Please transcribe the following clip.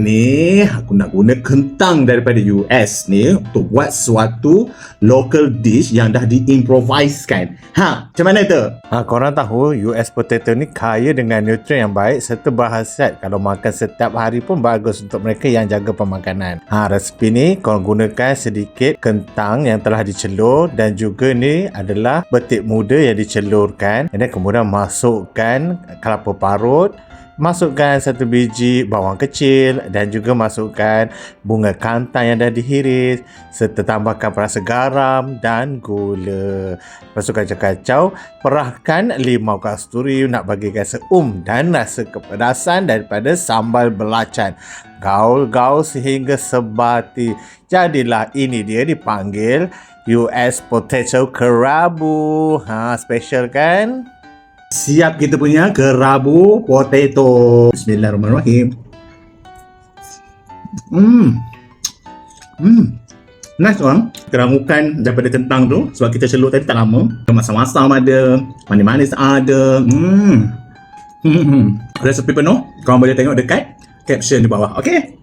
ni aku nak guna kentang daripada US ni untuk buat suatu local dish yang dah diimprovisekan. Macam mana tu? Korang tahu US potato ni kaya dengan nutrien yang baik serta berkhasiat. Kalau makan setiap hari pun bagus untuk mereka yang jaga pemakanan. Resipi ni korang gunakan sedikit kentang yang telah dicelur dan juga ni adalah betik muda yang dicelurkan. Dan kemudian masukkan kelapa parut, masukkan 1 biji bawang kecil dan juga masukkan bunga kantang yang dah dihiris serta tambahkan perasa garam dan gula. Lepas tu kacau-kacau, perahkan limau kasturi nak bagikan seum dan rasa kepedasan daripada sambal belacan. Gaul-gaul sehingga sebati. Jadilah ini dia dipanggil US potato kerabu. Special kan? Siap kita punya kerabu potato. Bismillahirrahmanirrahim. Nice orang. Kerangukan daripada kentang tu sebab kita celur tadi tak lama. Masam-masam ada, manis-manis ada. Resepi penuh korang boleh tengok dekat caption di bawah. Okay.